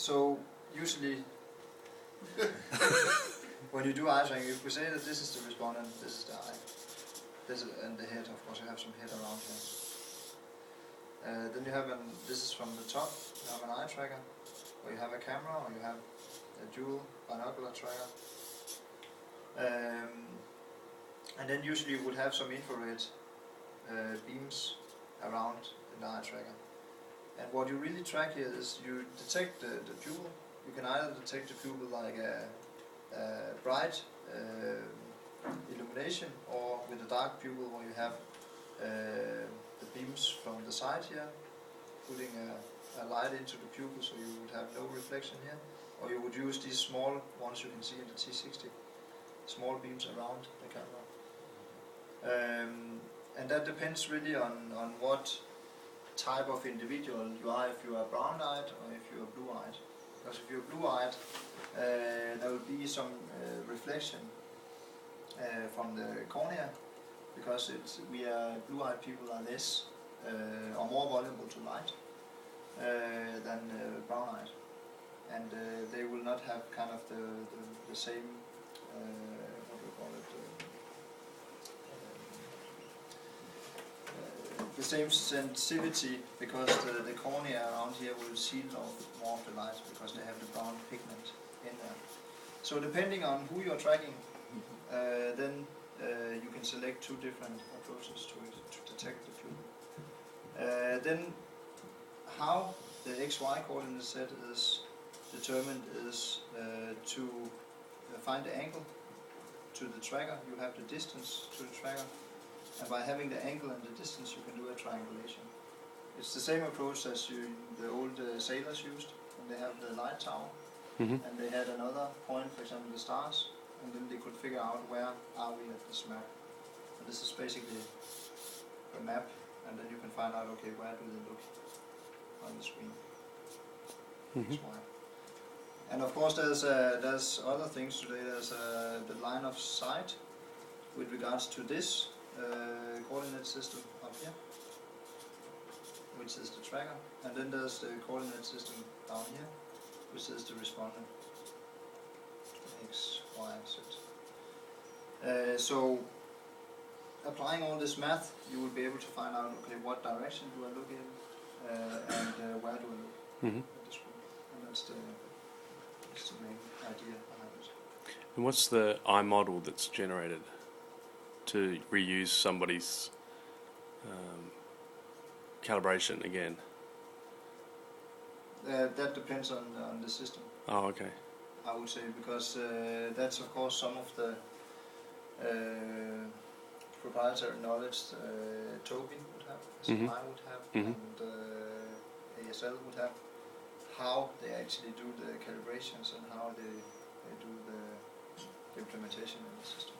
So usually when you do eye tracking, if we say that this is the respondent, this is the eye, and the head, of course you have some head around here. Then you have this is from the top, you have an eye tracker, or you have a camera, or you have a dual binocular tracker. And then usually you would have some infrared beams around in the eye tracker. And what you really track here is you detect the pupil. You can either detect the pupil like a bright illumination, or with a dark pupil where you have the beams from the side here, putting a light into the pupil so you would have no reflection here. Or you would use these small ones you can see in the T60, small beams around the camera. And that depends really on what type of individual you are, if you are brown-eyed or if you are blue-eyed. Because if you're blue-eyed, there will be some reflection from the cornea, because blue-eyed people are less or more vulnerable to light than brown-eyed, and they will not have kind of the same what do we call it? The same sensitivity, because the cornea around here will seal off more of the light because they have the brown pigment in there. So depending on who you're tracking, then you can select two different approaches to it to detect the pupil. Then how the XY coordinate set is determined is to find the angle to the tracker. You have the distance to the tracker. And by having the angle and the distance, you can do a triangulation. It's the same approach as the old sailors used when they have the light tower, and they had another point, for example the stars, and then they could figure out where are we at this map. And this is basically the map, and then you can find out, okay, where do they look on the screen. And of course there's other things today. There's the line of sight with regards to this coordinate system up here, which is the tracker, and then there's the coordinate system down here, which is the respondent, X, Y, Z. So applying all this math, you will be able to find out, okay, what direction do I look in, and where do I look at the screen, and that's the main idea behind it. And what's the eye model that's generated to reuse somebody's calibration again? That depends on the system. Oh, okay. I would say, because that's of course some of the proprietary knowledge Toby would have, SMI would have, and ASL would have, how they actually do the calibrations and how they do the implementation in the system.